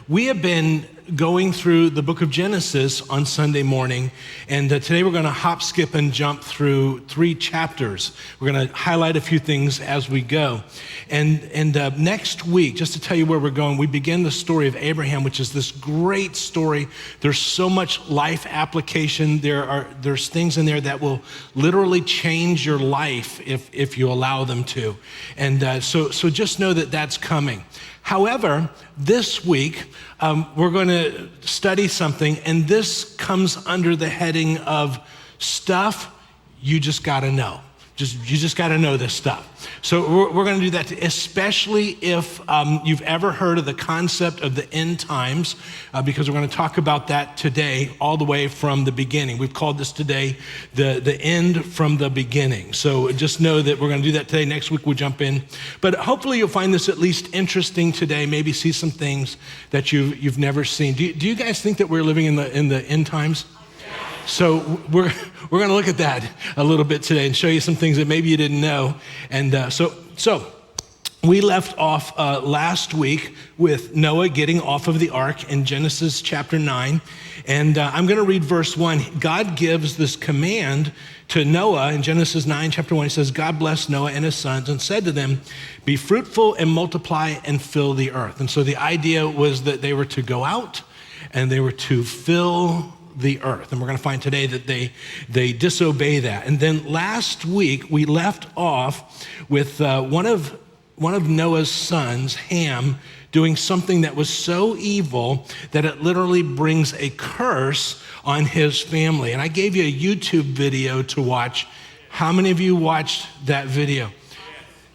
We have been going through the book of Genesis on Sunday morning, and today we're going to hop, skip, and jump through 3 chapters. We're going to highlight a few things as we go. And next week, just to tell you where we're going, we begin the story of Abraham, which is this great story. There's so much life application. There's things in there that will literally change your life if you allow them to. And so just know that that's coming. However, this week, we're going to study something, and this comes under the heading of stuff you just got to know. You just got to know this stuff. So we're going to do that, especially if you've ever heard of the concept of the end times, because we're going to talk about that today all the way from the beginning. We've called this today the end from the beginning. So just know that we're going to do that today. Next week we'll jump in. But hopefully you'll find this at least interesting today, maybe see some things that you've never seen. Do you guys think that we're living in the end times? So we're going to look at that a little bit today and show you some things that maybe you didn't know. And so we left off last week with Noah getting off of the ark in Genesis chapter 9. And I'm going to read verse 1. God gives this command to Noah in Genesis 9, chapter 1. He says, God blessed Noah and his sons and said to them, be fruitful and multiply and fill the earth. And so the idea was that they were to go out and they were to fill the earth. And we're going to find today that they disobey that. And then last week we left off with one of Noah's sons, Ham, doing something that was so evil that it literally brings a curse on his family. And I gave you a YouTube video to watch. How many of you watched that video?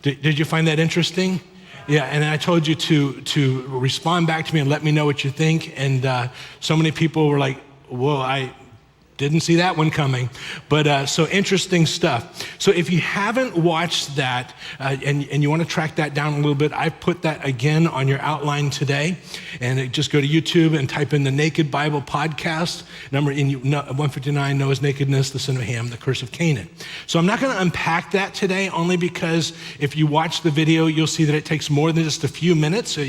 Did you find that interesting? Yeah, and I told you to respond back to me and let me know what you think. And so many people were like, whoa, I didn't see that one coming. But so interesting stuff. So if you haven't watched that and you want to track that down a little bit, I've put that again on your outline today. And just go to YouTube and type in the Naked Bible Podcast, number in 159, Noah's Nakedness, the Sin of Ham, the Curse of Canaan. So I'm not going to unpack that today, only because if you watch the video, you'll see that it takes more than just a few minutes. So,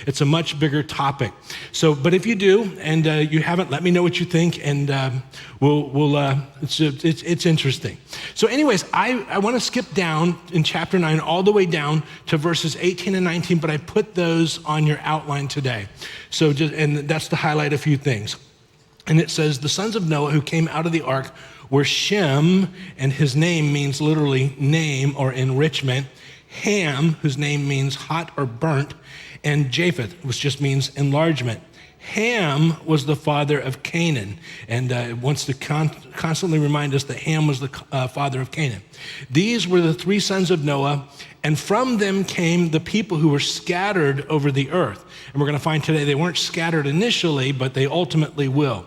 it's a much bigger topic. So, but if you do and you haven't, let me know what you think, and it's interesting. So anyways, I want to skip down in chapter 9 all the way down to verses 18 and 19, but I put those on your outline today. So and that's to highlight a few things. And it says, the sons of Noah who came out of the ark were Shem, and his name means literally name or enrichment, Ham, whose name means hot or burnt, and Japheth, which just means enlargement. Ham was the father of Canaan, and it wants to constantly remind us that Ham was the father of Canaan. These were the 3 sons of Noah, and from them came the people who were scattered over the earth. And we're going to find today they weren't scattered initially, but they ultimately will.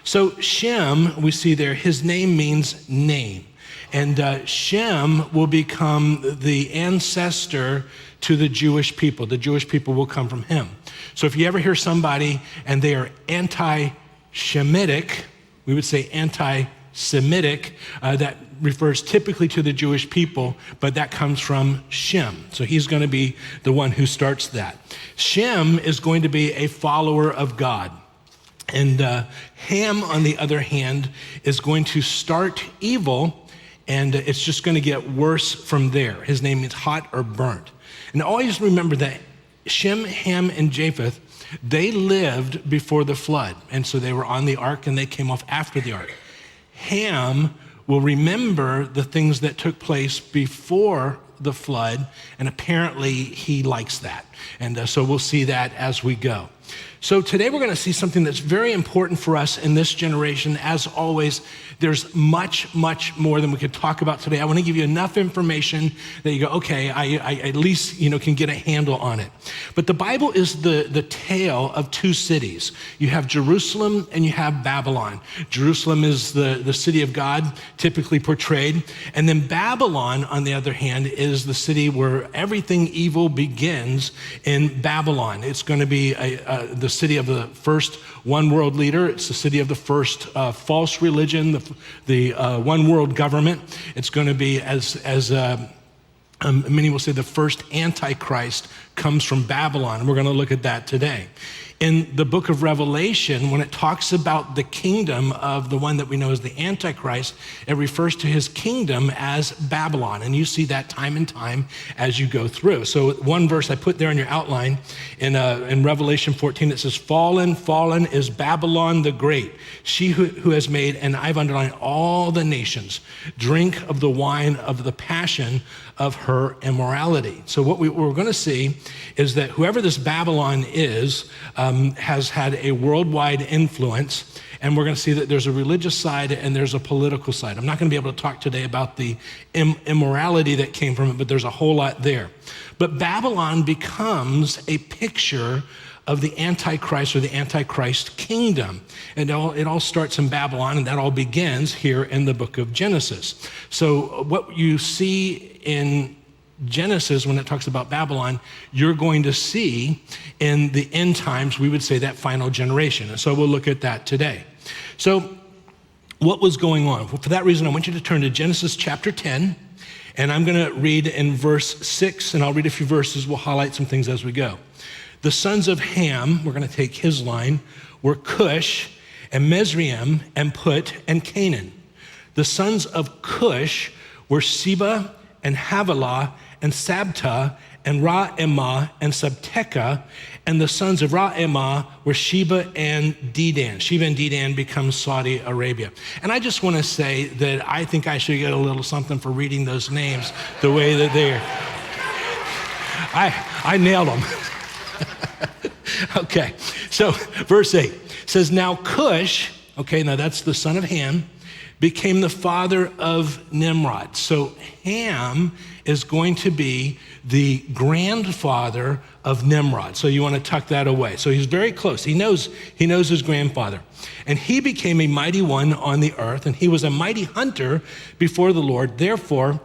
So Shem, we see there, his name means name. And Shem will become the ancestor to the Jewish people. The Jewish people will come from him. So if you ever hear somebody and they are anti-Shemitic, we would say anti-Semitic, that refers typically to the Jewish people, but that comes from Shem. So he's going to be the one who starts that. Shem is going to be a follower of God. And Ham, on the other hand, is going to start evil, and it's just going to get worse from there. His name means hot or burnt. And always remember that Shem, Ham, and Japheth, they lived before the flood. And so they were on the ark and they came off after the ark. Ham will remember the things that took place before the flood, and apparently he likes that. And so we'll see that as we go. So today we're going to see something that's very important for us in this generation. As always, there's much, much more than we could talk about today. I want to give you enough information that you go, okay, I at least can get a handle on it. But the Bible is the tale of 2 cities. You have Jerusalem and you have Babylon. Jerusalem is the city of God, typically portrayed. And then Babylon, on the other hand, is the city where everything evil begins in Babylon. It's going to be the city of the first one world leader. It's the city of the first false religion, the one world government. It's going to be as Many will say the first Antichrist comes from Babylon, and we're going to look at that today. In the book of Revelation, when it talks about the kingdom of the one that we know as the Antichrist, it refers to his kingdom as Babylon. And you see that time and time as you go through. So one verse I put there in your outline in Revelation 14, it says, fallen, fallen is Babylon the Great, she who has made, and I've underlined, all the nations drink of the wine of the passion of her immorality. So what we're going to see is that whoever this Babylon is has had a worldwide influence, and we're going to see that there's a religious side and there's a political side. I'm not going to be able to talk today about the immorality that came from it, but there's a whole lot there. But Babylon becomes a picture of the Antichrist or the Antichrist kingdom. And it all starts in Babylon, and that all begins here in the book of Genesis. So what you see in Genesis, when it talks about Babylon, you're going to see in the end times, we would say that final generation. And so we'll look at that today. So what was going on? Well, for that reason, I want you to turn to Genesis chapter 10, and I'm going to read in verse 6, and I'll read a few verses. We'll highlight some things as we go. The sons of Ham, we're going to take his line, were Cush and Mizraim and Put and Canaan. The sons of Cush were Seba and Havilah and Sabta and Ra'emah and Sabteka, and the sons of Ra'emah were Sheba and Dedan. Sheba and Dedan becomes Saudi Arabia. And I just want to say that I think I should get a little something for reading those names the way that they're. I nailed them. Okay, so verse 8 says, now Cush, okay, now that's the son of Ham, became the father of Nimrod. So Ham is going to be the grandfather of Nimrod. So you want to tuck that away. So he's very close. He knows his grandfather. And he became a mighty one on the earth, and he was a mighty hunter before the Lord. Therefore,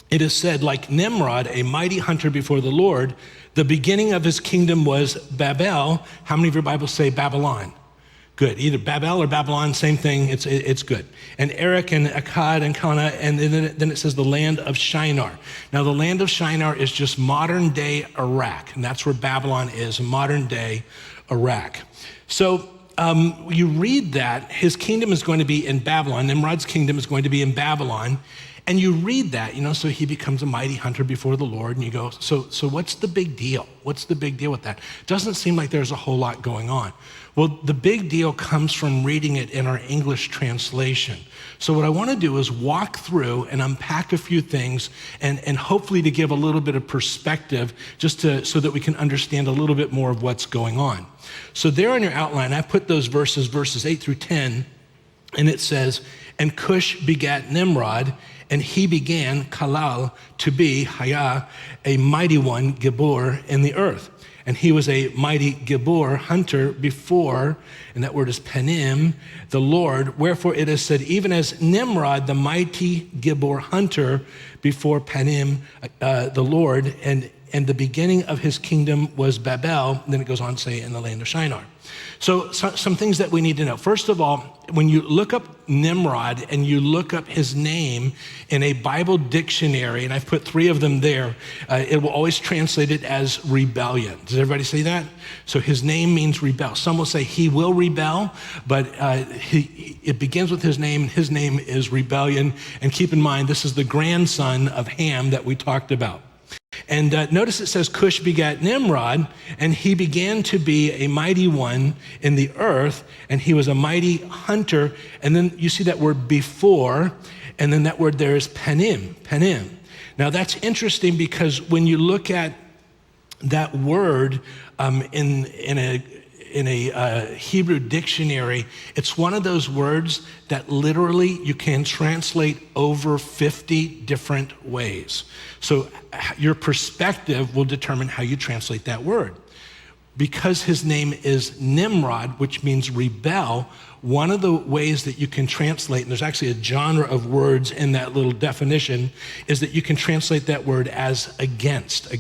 it is said, like Nimrod, a mighty hunter before the Lord, the beginning of his kingdom was Babel. How many of your Bibles say Babylon? Good. Either Babel or Babylon, same thing. It's good. And Erech and Akkad and Calneh, and then it says the land of Shinar. Now, the land of Shinar is just modern day Iraq, and that's where Babylon is, modern day Iraq. So you read that his kingdom is going to be in Babylon. Nimrod's kingdom is going to be in Babylon. And you read that, so he becomes a mighty hunter before the Lord, and you go, so what's the big deal? What's the big deal with that? Doesn't seem like there's a whole lot going on. Well, the big deal comes from reading it in our English translation. So what I want to do is walk through and unpack a few things and hopefully to give a little bit of perspective so that we can understand a little bit more of what's going on. So there in your outline, I put those verses 8 through 10, and it says, and Cush begat Nimrod, and he began Kalal to be Hayah, a mighty one, Gibor in the earth. And he was a mighty Gibor hunter before, and that word is Panim, the Lord. Wherefore it is said, even as Nimrod, the mighty Gibor hunter before Panim, the Lord, and the beginning of his kingdom was Babel. And then it goes on to say in the land of Shinar. So some things that we need to know. First of all, when you look up Nimrod and you look up his name in a Bible dictionary, and I've put 3 of them there, it will always translate it as rebellion. Does everybody see that? So his name means rebel. Some will say he will rebel, but it begins with his name. His name is rebellion. And keep in mind, this is the grandson of Ham that we talked about. And notice it says Cush begat Nimrod, and he began to be a mighty one in the earth, and he was a mighty hunter. And then you see that word before, and then that word there is Panim. Now that's interesting because when you look at that word in a Hebrew dictionary, it's one of those words that literally you can translate over 50 different ways. So your perspective will determine how you translate that word. Because his name is Nimrod, which means rebel, one of the ways that you can translate, and there's actually a genre of words in that little definition, is that you can translate that word as against.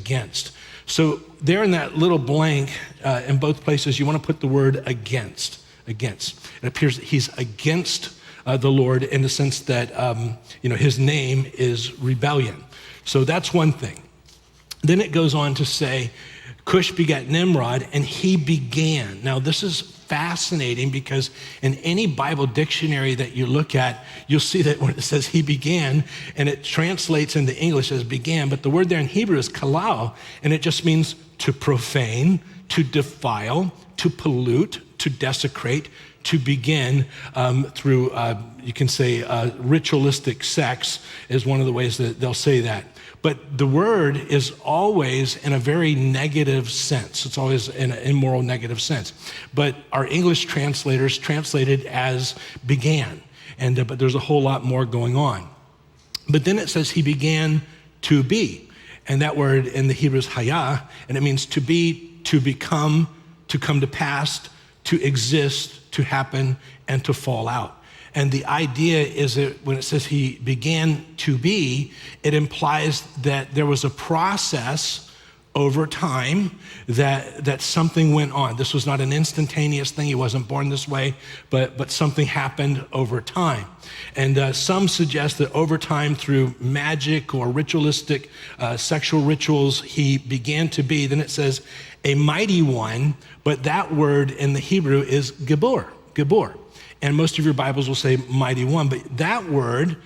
So there in that little blank, in both places, you want to put the word against. It appears that he's against the Lord in the sense that, his name is rebellion. So that's one thing. Then it goes on to say, Cush begat Nimrod, and he began. Now, this is fascinating because in any Bible dictionary that you look at, you'll see that when it says he began, and it translates into English as began, but the word there in Hebrew is kalal, and it just means to profane, to defile, to pollute, to desecrate, to begin through, you can say, ritualistic sex is one of the ways that they'll say that. But the word is always in a very negative sense. It's always in an immoral, negative sense. But our English translators translate it as began. But there's a whole lot more going on. But then it says he began to be. And that word in the Hebrew is hayah, and it means to be, to become, to come to pass, to exist, to happen, and to fall out. And the idea is that when it says he began to be, it implies that there was a process over time that something went on. This was not an instantaneous thing. He wasn't born this way, but something happened over time. And some suggest that over time through magic or ritualistic sexual rituals, he began to be. Then it says a mighty one, but that word in the Hebrew is gibor. And most of your Bibles will say mighty one, but that word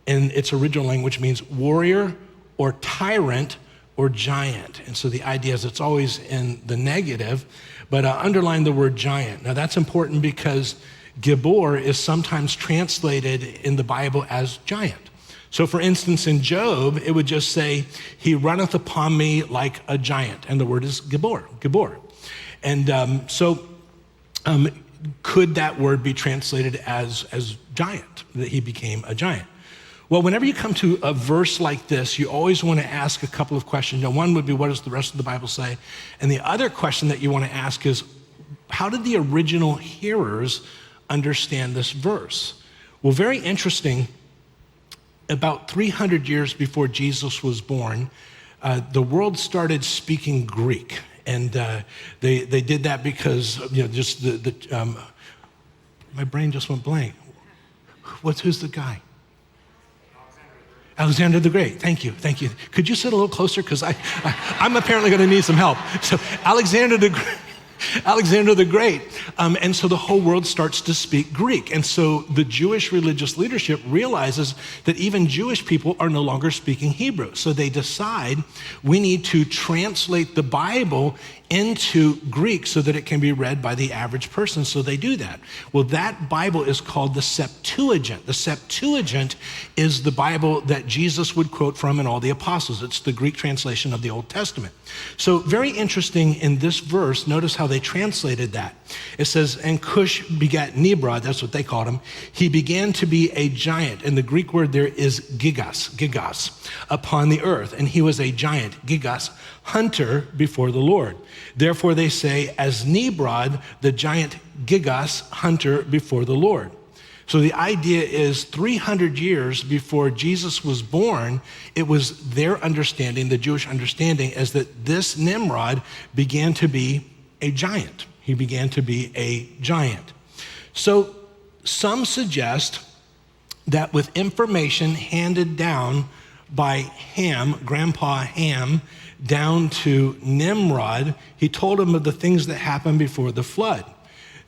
in its original language means warrior or tyrant or giant. And so the idea is it's always in the negative, but underline the word giant. Now that's important because Gibor is sometimes translated in the Bible as giant. So for instance, in Job, it would just say, he runneth upon me like a giant. And the word is Gibor. And could that word be translated as giant, that he became a giant? Well, whenever you come to a verse like this, you always want to ask a couple of questions. Now, one would be, what does the rest of the Bible say? And the other question that you want to ask is, how did the original hearers understand this verse? Well, very interesting. About 300 years before Jesus was born, the world started speaking Greek. And they did that because, just my brain just went blank. Who's the guy? Alexander the Great. Thank you. Could you sit a little closer? Because I'm apparently going to need some help. So Alexander the Great. And so the whole world starts to speak Greek. And so the Jewish religious leadership realizes that even Jewish people are no longer speaking Hebrew. So they decide we need to translate the Bible into Greek so that it can be read by the average person. So they do that. Well, that Bible is called the Septuagint. The Septuagint is the Bible that Jesus would quote from and all the apostles. It's the Greek translation of the Old Testament. So very interesting in this verse, notice how they translated that. It says, and Cush begat Nimrod, that's what they called him. He began to be a giant. And the Greek word there is gigos, upon the earth. And he was a giant, gigos, hunter before the Lord. Therefore they say, as Nimrod, the giant gigos, hunter before the Lord. So the idea is 300 years before Jesus was born, it was their understanding, the Jewish understanding, as that this Nimrod began to be a giant. He began to be a giant. So some suggest that with information handed down by Ham, Grandpa Ham, down to Nimrod, he told him of the things that happened before the flood.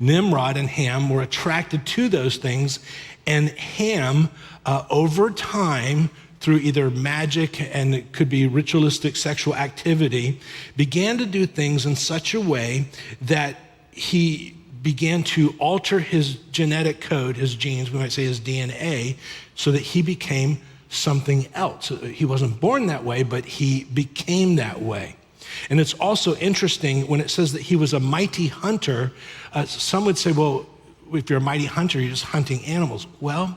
Nimrod and Ham were attracted to those things, and Ham, over time, through either magic and it could be ritualistic sexual activity, began to do things in such a way that he began to alter his genetic code, his genes, we might say his DNA, so that he became something else. He wasn't born that way, but he became that way. And it's also interesting when it says that he was a mighty hunter. Some would say, well, if you're a mighty hunter, you're just hunting animals. Well,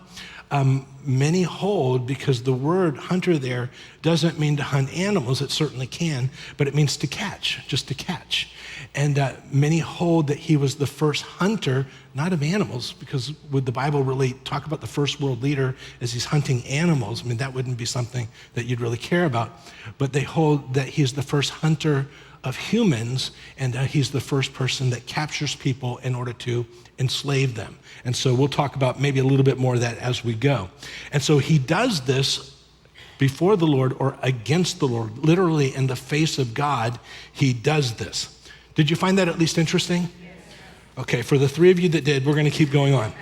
many hold, because the word hunter there doesn't mean to hunt animals. It certainly can, but it means to catch, just to catch. And many hold that he was the first hunter, not of animals, because would the Bible really talk about the first world leader as he's hunting animals? I mean, that wouldn't be something that you'd really care about. But they hold that he's the first hunter of humans, and he's the first person that captures people in order to enslave them. And so we'll talk about maybe a little bit more of that as we go. And so he does this before the Lord or against the Lord, literally in the face of God, he does this. Did you find that at least interesting? Yes. Okay, for the three of you that did, we're gonna keep going on.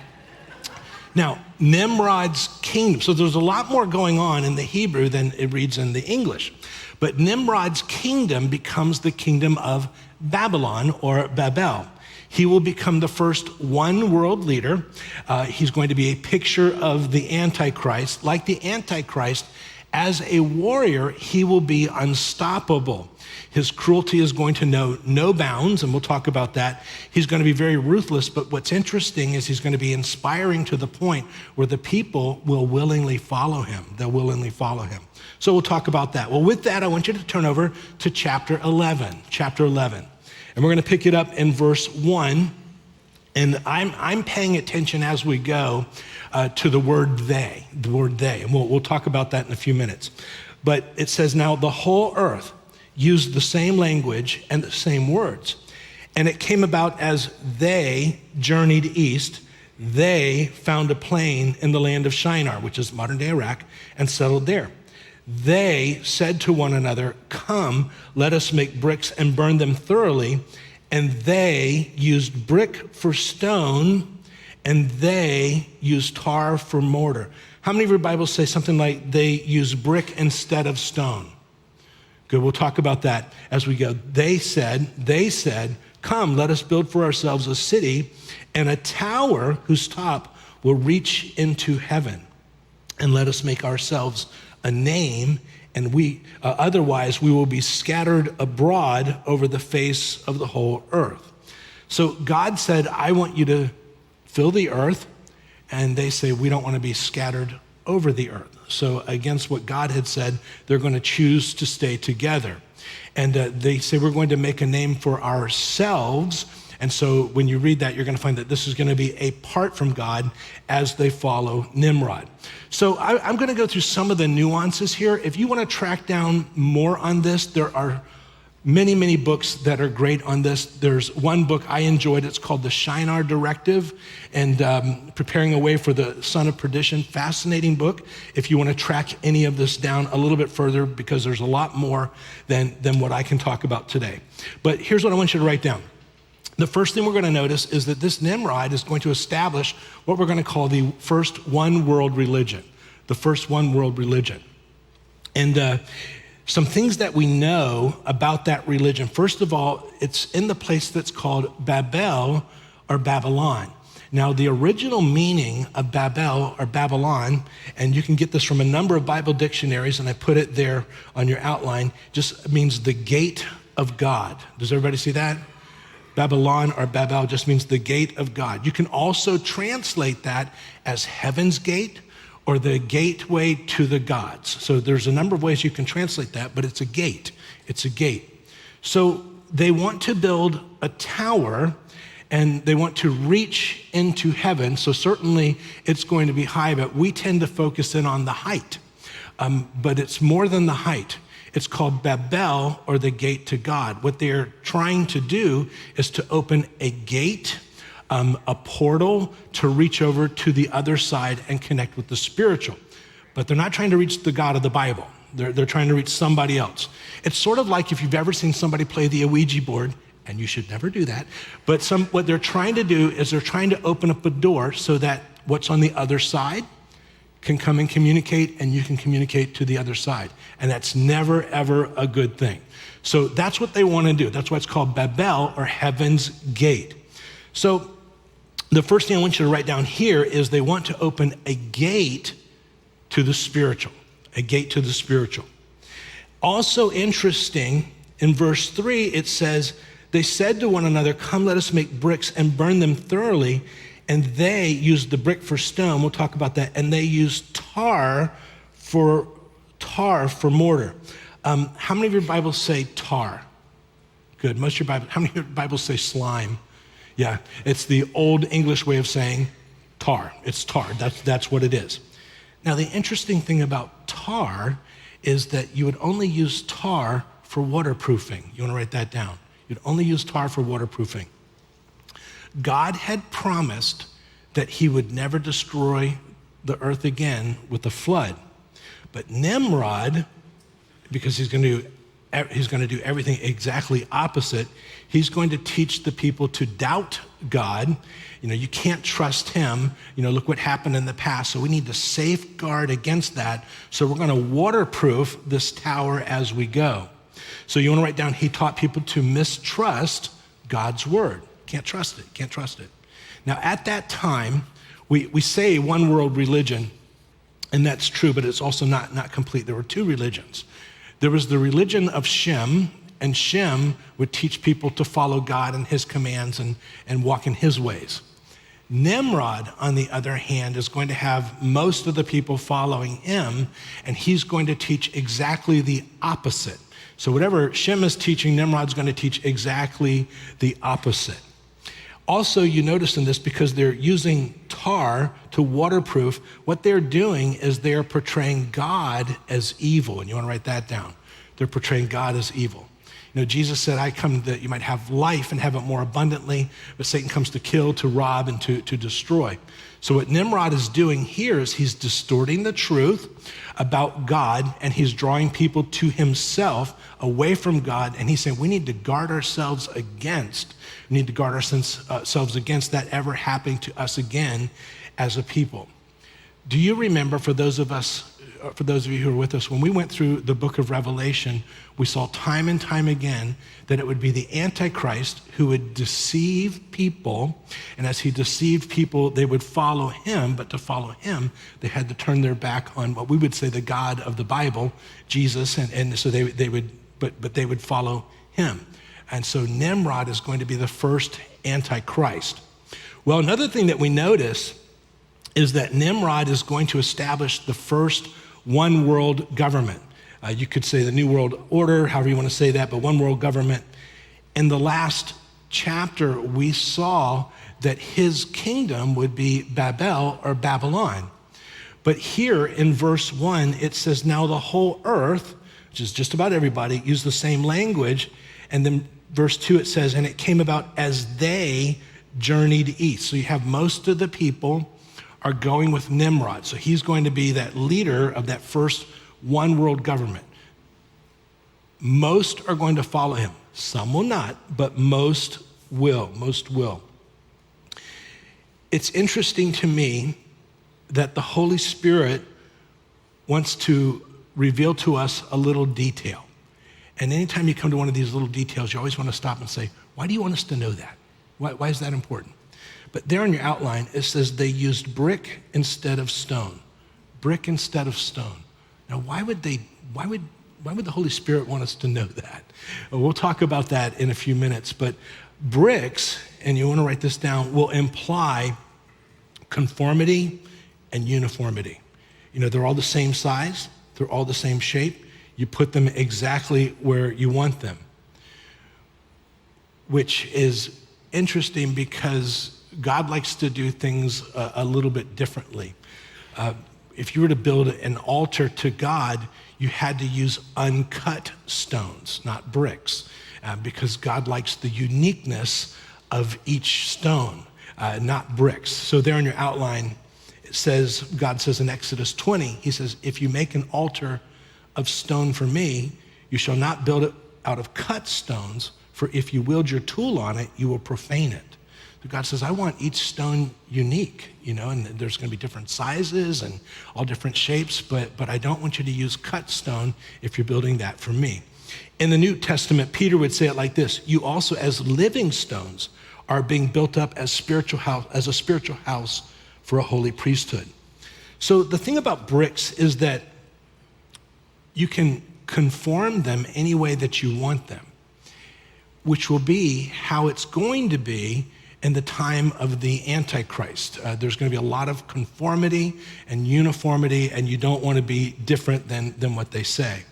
Now, Nimrod's kingdom, so there's a lot more going on in the Hebrew than it reads in the English. But Nimrod's kingdom becomes the kingdom of Babylon or Babel. He will become the first one world leader. He's going to be a picture of the Antichrist. Like the Antichrist, as a warrior, he will be unstoppable. His cruelty is going to know no bounds, and we'll talk about that. He's going to be very ruthless, but what's interesting is he's going to be inspiring to the point where the people will willingly follow him. They'll willingly follow him. So we'll talk about that. Well, with that, I want you to turn over to chapter 11. And we're going to pick it up in verse 1. And I'm paying attention as we go to the word they. And we'll talk about that in a few minutes. But it says, now the whole earth used the same language and the same words. And it came about as they journeyed east, they found a plain in the land of Shinar, which is modern day Iraq, and settled there. They said to one another, come, let us make bricks and burn them thoroughly. And they used brick for stone, and they used tar for mortar. How many of your Bibles say something like they use brick instead of stone? Good, we'll talk about that as we go. They said, come, let us build for ourselves a city and a tower whose top will reach into heaven. And let us make ourselves a name, and otherwise we will be scattered abroad over the face of the whole earth. So God said, I want you to fill the earth, and they say, we don't want to be scattered over the earth. So against what God had said, they're going to choose to stay together. And they say, we're going to make a name for ourselves. And so when you read that, you're going to find that this is going to be apart from God as they follow Nimrod. So I'm going to go through some of the nuances here. If you want to track down more on this, there are many, many books that are great on this. There's one book I enjoyed. It's called The Shinar Directive and Preparing a Way for the Son of Perdition. Fascinating book if you want to track any of this down a little bit further, because there's a lot more than what I can talk about today. But here's what I want you to write down. The first thing we're going to notice is that this Nimrod is going to establish what we're going to call the first one world religion. The first one world religion. And some things that we know about that religion. First of all, it's in the place that's called Babel or Babylon. Now, the original meaning of Babel or Babylon, and you can get this from a number of Bible dictionaries, and I put it there on your outline, just means the gate of God. Does everybody see that? Babylon or Babel just means the gate of God. You can also translate that as heaven's gate or the gateway to the gods. So there's a number of ways you can translate that, but it's a gate. It's a gate. So they want to build a tower and they want to reach into heaven. So certainly it's going to be high, but we tend to focus in on the height. But it's more than the height. It's called Babel, or the gate to God. What they're trying to do is to open a gate, a portal to reach over to the other side and connect with the spiritual. But they're not trying to reach the God of the Bible. They're trying to reach somebody else. It's sort of like if you've ever seen somebody play the Ouija board, and you should never do that, but what they're trying to do is they're trying to open up a door so that what's on the other side can come and communicate, and you can communicate to the other side. And that's never, ever a good thing. So that's what they want to do. That's why it's called Babel, or heaven's gate. So the first thing I want you to write down here is they want to open a gate to the spiritual, a gate to the spiritual. Also interesting, in verse 3, it says, they said to one another, come, let us make bricks and burn them thoroughly. And they used the brick for stone. We'll talk about that. And they used tar for mortar. How many of your Bibles say tar? Good. Most of your Bibles. How many of your Bibles say slime? Yeah, it's the old English way of saying tar. It's tar. That's what it is. Now, the interesting thing about tar is that you would only use tar for waterproofing. You want to write that down. You'd only use tar for waterproofing. God had promised that he would never destroy the earth again with a flood. But Nimrod, because he's going to do everything exactly opposite, he's going to teach the people to doubt God. You can't trust him. Look what happened in the past. So we need to safeguard against that. So we're going to waterproof this tower as we go. So you want to write down, he taught people to mistrust God's word. Can't trust it. Now at that time, we say one world religion, and that's true, but it's also not complete. There were two religions. There was the religion of Shem, and Shem would teach people to follow God and his commands and walk in his ways. Nimrod, on the other hand, is going to have most of the people following him, and he's going to teach exactly the opposite. So whatever Shem is teaching, Nimrod's going to teach exactly the opposite. Also, you notice in this, because they're using tar to waterproof, what they're doing is they're portraying God as evil. And you want to write that down. They're portraying God as evil. Jesus said, I come that you might have life and have it more abundantly, but Satan comes to kill, to rob, and to destroy. So what Nimrod is doing here is he's distorting the truth about God, and he's drawing people to himself away from God. And he's saying we need to guard ourselves against that ever happening to us again as a people. Do you remember, for those of you who are with us, when we went through the book of Revelation, we saw time and time again that it would be the Antichrist who would deceive people. And as he deceived people, they would follow him. But to follow him, they had to turn their back on what we would say the God of the Bible, Jesus. And so they would follow him. And so Nimrod is going to be the first Antichrist. Well, another thing that we notice is that Nimrod is going to establish the first one world government. You could say the New World Order, however you want to say that, but one world government. In the last chapter, we saw that his kingdom would be Babel or Babylon. But here in verse 1, it says, now the whole earth, which is just about everybody, use the same language. And then verse 2, it says, and it came about as they journeyed east. So you have most of the people are going with Nimrod. So he's going to be that leader of that first one world government. Most are going to follow him. Some will not, but most will. It's interesting to me that the Holy Spirit wants to reveal to us a little detail. And anytime you come to one of these little details, you always want to stop and say, why do you want us to know that? Why is that important? But there in your outline, it says they used brick instead of stone. Brick instead of stone. Now, why would the Holy Spirit want us to know that? We'll talk about that in a few minutes. But bricks, and you want to write this down, will imply conformity and uniformity. They're all the same size. They're all the same shape. You put them exactly where you want them, which is interesting because God likes to do things a little bit differently. If you were to build an altar to God, you had to use uncut stones, not bricks, because God likes the uniqueness of each stone, not bricks. So there in your outline, God says in Exodus 20, he says, if you make an altar of stone for me, you shall not build it out of cut stones, for if you wield your tool on it, you will profane it. So God says, I want each stone unique, and there's going to be different sizes and all different shapes, but I don't want you to use cut stone if you're building that for me. In the New Testament, Peter would say it like this: you also, as living stones, are being built up as a spiritual house for a holy priesthood. So the thing about bricks is that you can conform them any way that you want them, which will be how it's going to be in the time of the Antichrist. There's going to be a lot of conformity and uniformity, and you don't want to be different than what they say.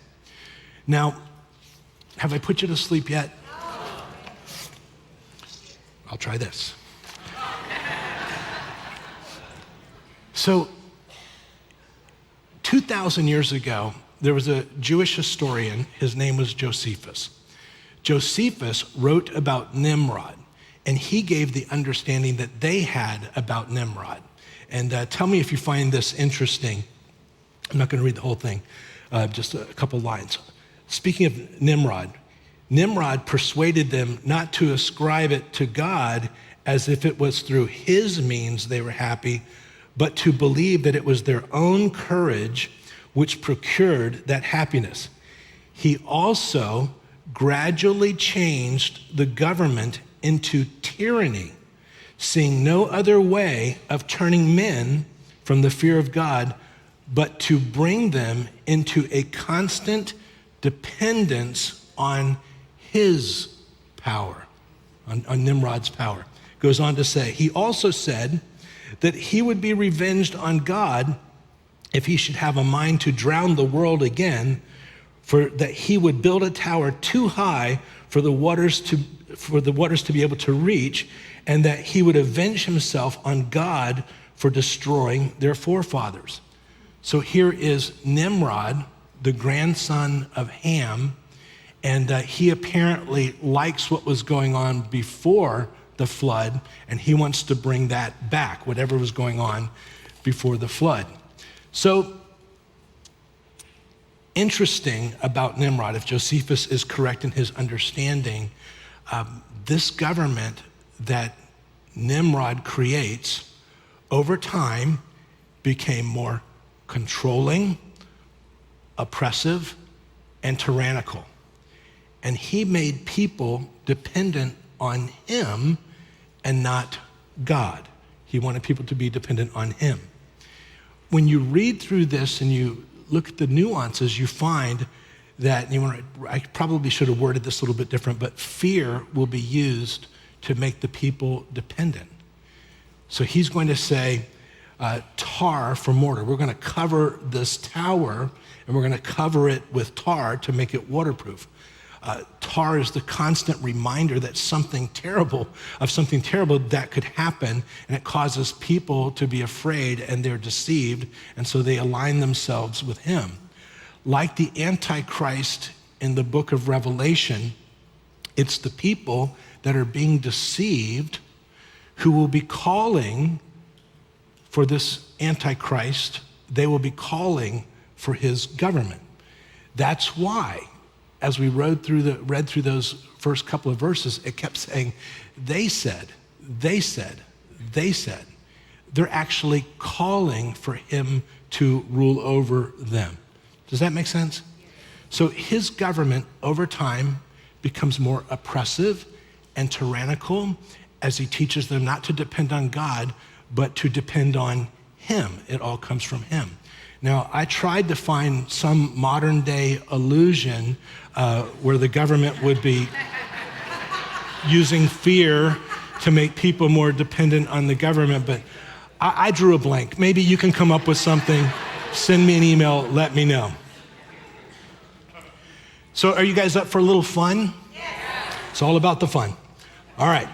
Now, have I put you to sleep yet? I'll try this. So, 2,000 years ago, there was a Jewish historian. His name was Josephus. Josephus wrote about Nimrod, and he gave the understanding that they had about Nimrod. And tell me if you find this interesting. I'm not going to read the whole thing, just a couple lines. Speaking of Nimrod, Nimrod persuaded them not to ascribe it to God as if it was through his means they were happy, but to believe that it was their own courage which procured that happiness. He also gradually changed the government into tyranny, seeing no other way of turning men from the fear of God, but to bring them into a constant dependence on his power, on Nimrod's power. Goes on to say, he also said that he would be revenged on God if he should have a mind to drown the world again, for that he would build a tower too high for the waters to be able to reach, and that he would avenge himself on God for destroying their forefathers. So here is Nimrod, the grandson of Ham, and he apparently likes what was going on before the flood, and he wants to bring that back, whatever was going on before the flood. So, interesting about Nimrod, if Josephus is correct in his understanding, this government that Nimrod creates over time became more controlling, oppressive, and tyrannical. And he made people dependent on him and not God. He wanted people to be dependent on him. When you read through this and you look at the nuances, you find that, I probably should have worded this a little bit different, but fear will be used to make the people dependent. So he's going to say, tar for mortar. We're going to cover this tower, and we're going to cover it with tar to make it waterproof. Tar is the constant reminder that something terrible that could happen, and it causes people to be afraid, and they're deceived, and so they align themselves with him. Like the Antichrist in the book of Revelation, it's the people that are being deceived who will be calling for this Antichrist. They will be calling for his government. That's why, as we read through those first couple of verses, it kept saying, they said. They're actually calling for him to rule over them. Does that make sense? So his government over time becomes more oppressive and tyrannical as he teaches them not to depend on God, but to depend on him. It all comes from him. Now, I tried to find some modern day allusion where the government would be using fear to make people more dependent on the government, but I drew a blank. Maybe you can come up with something. Send me an email, let me know. So are you guys up for a little fun? Yeah. It's all about the fun. All right.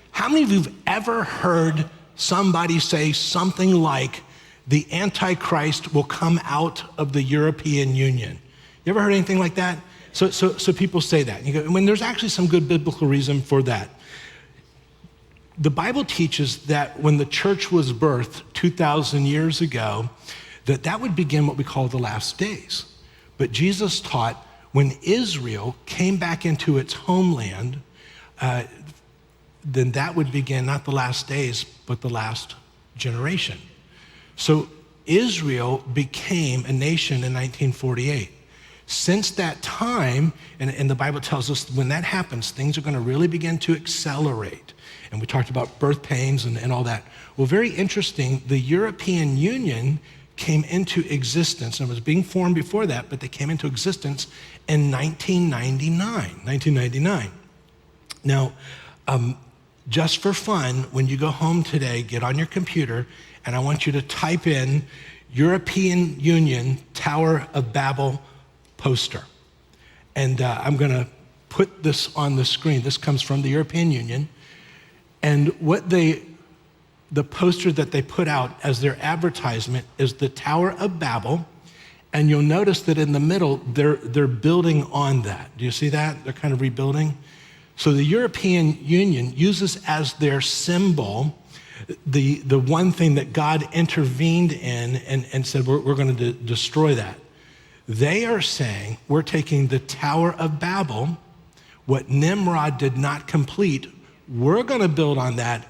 How many of you have ever heard somebody say something like, the Antichrist will come out of the European Union? You ever heard anything like that? So people say that. You go, when there's actually some good biblical reason for that. The Bible teaches that when the church was birthed 2,000 years ago, that would begin what we call the last days. But Jesus taught when Israel came back into its homeland, then that would begin not the last days, but the last generation. So Israel became a nation in 1948. Since that time, and the Bible tells us when that happens, things are going to really begin to accelerate. And we talked about birth pains and all that. Well, very interesting, the European Union came into existence, and was being formed before that, but they came into existence in 1999. Now, just for fun, when you go home today, get on your computer, and I want you to type in European Union Tower of Babel poster. And I'm going to put this on the screen. This comes from the European Union. And what the poster that they put out as their advertisement is the Tower of Babel, And you'll notice that in the middle, they're building on that. Do you see that? They're kind of rebuilding. So the European Union uses as their symbol the one thing that God intervened in and said, we're going to destroy that. They are saying, we're taking the Tower of Babel, what Nimrod did not complete, we're going to build on that,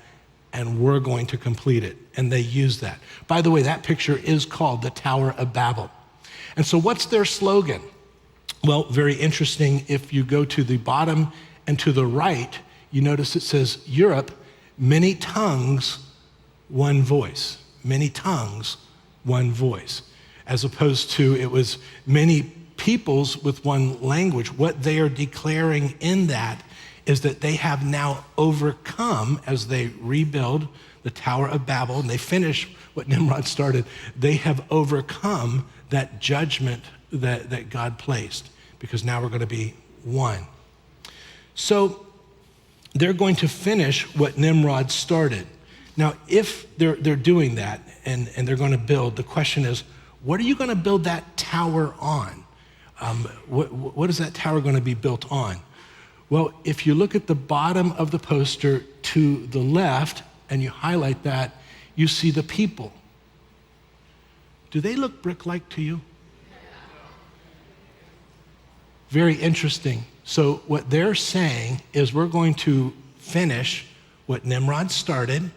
and we're going to complete it. And they use that. By the way, that picture is called the Tower of Babel. And so what's their slogan? Well, very interesting. If you go to the bottom and to the right, you notice it says, Europe, many tongues, one voice. Many tongues, one voice. As opposed to it was many peoples with one language. What they are declaring in that is that they have now overcome, as they rebuild the Tower of Babel and they finish what Nimrod started, they have overcome that judgment that God placed, because now we're going to be one. So they're going to finish what Nimrod started. Now, if they're doing that and they're going to build, the question is, what are you going to build that tower on? What is that tower going to be built on? Well, if you look at the bottom of the poster to the left and you highlight that, you see the people. Do they look brick-like to you? Very interesting. So what they're saying is we're going to finish what Nimrod started,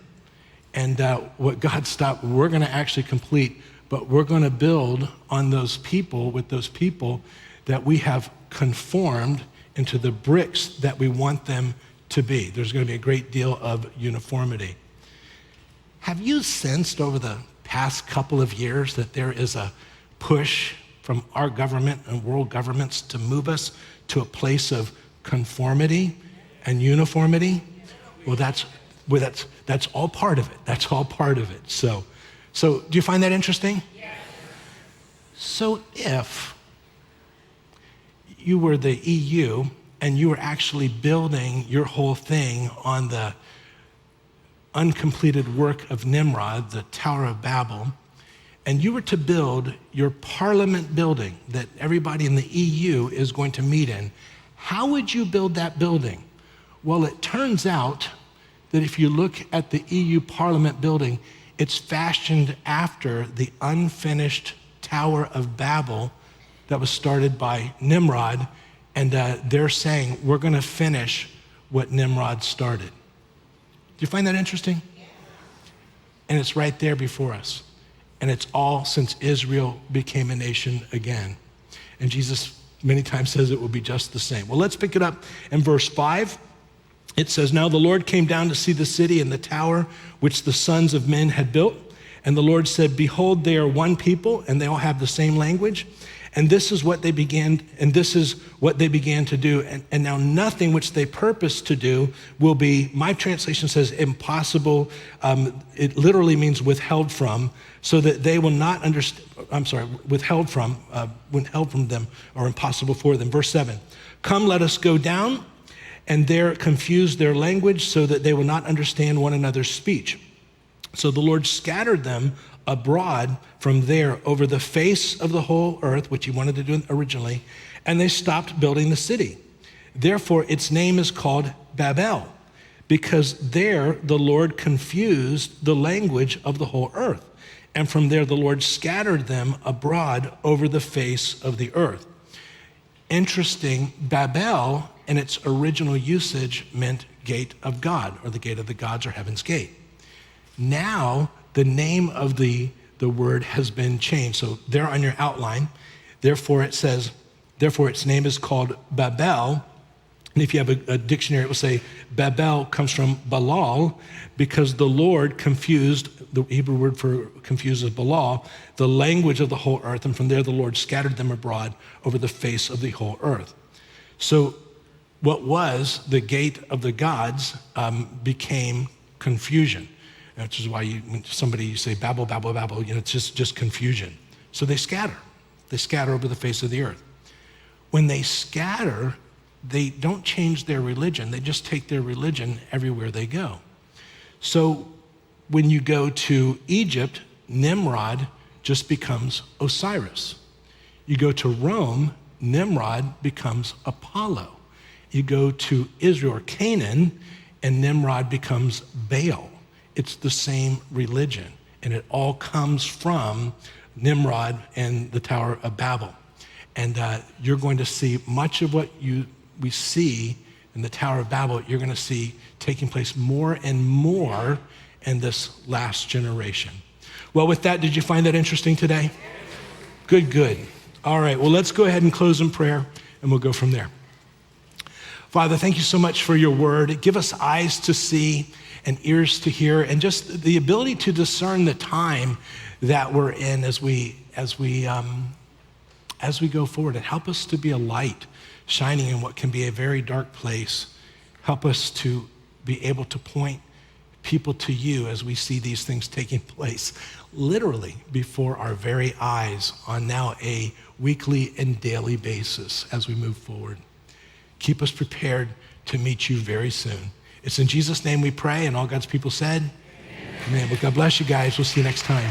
and what God stopped, we're going to actually complete, but we're going to build on those people, with those people that we have conformed into the bricks that we want them to be. There's going to be a great deal of uniformity. Have you sensed over the past couple of years that there is a push from our government and world governments to move us to a place of conformity and uniformity? Well, that's all part of it. That's all part of it. So do you find that interesting? Yes. So if you were the EU and you were actually building your whole thing on the uncompleted work of Nimrod, the Tower of Babel, and you were to build your parliament building that everybody in the EU is going to meet in, how would you build that building? Well, it turns out that if you look at the EU Parliament building, it's fashioned after the unfinished Tower of Babel that was started by Nimrod, and they're saying, we're going to finish what Nimrod started. Do you find that interesting? Yeah. And it's right there before us. And it's all since Israel became a nation again. And Jesus many times says it will be just the same. Well, let's pick it up in verse 5. It says, now the Lord came down to see the city and the tower which the sons of men had built. And the Lord said, behold, they are one people, and they all have the same language. And this is what they began to do. And now nothing which they purpose to do will be, my translation says impossible. It literally means withheld from, so that they will not understand, withheld from them, or impossible for them. Verse 7, come, let us go down, and there confuse their language, so that they will not understand one another's speech. So the Lord scattered them abroad from there over the face of the whole earth, which he wanted to do originally, and they stopped building the city. Therefore, its name is called Babel, because there the Lord confused the language of the whole earth. And from there the Lord scattered them abroad over the face of the earth. Interesting, Babel in its original usage meant gate of God, or the gate of the gods, or heaven's gate. Now, the name of the word has been changed. So there on your outline, therefore it says, therefore its name is called Babel. And if you have a dictionary, it will say Babel comes from Balal, because the Lord confused, the Hebrew word for confused is Balal, the language of the whole earth. And from there, the Lord scattered them abroad over the face of the whole earth. So what was the gate of the gods became confusion. Which is why when you say Babel, Babel, Babel, it's just confusion. So they scatter. They scatter over the face of the earth. When they scatter, they don't change their religion. They just take their religion everywhere they go. So when you go to Egypt, Nimrod just becomes Osiris. You go to Rome, Nimrod becomes Apollo. You go to Israel or Canaan, and Nimrod becomes Baal. It's the same religion, and it all comes from Nimrod and the Tower of Babel. And you're going to see much of what we see in the Tower of Babel, you're going to see taking place more and more in this last generation. Well, with that, did you find that interesting today? Good. All right, well, let's go ahead and close in prayer, and we'll go from there. Father, thank you so much for your word. Give us eyes to see and ears to hear, and just the ability to discern the time that we're in as we go forward, and help us to be a light shining in what can be a very dark place. Help us to be able to point people to you as we see these things taking place literally before our very eyes on now a weekly and daily basis as we move forward. Keep us prepared to meet you very soon. It's in Jesus' name we pray, and all God's people said, Amen. Well, God bless you guys. We'll see you next time.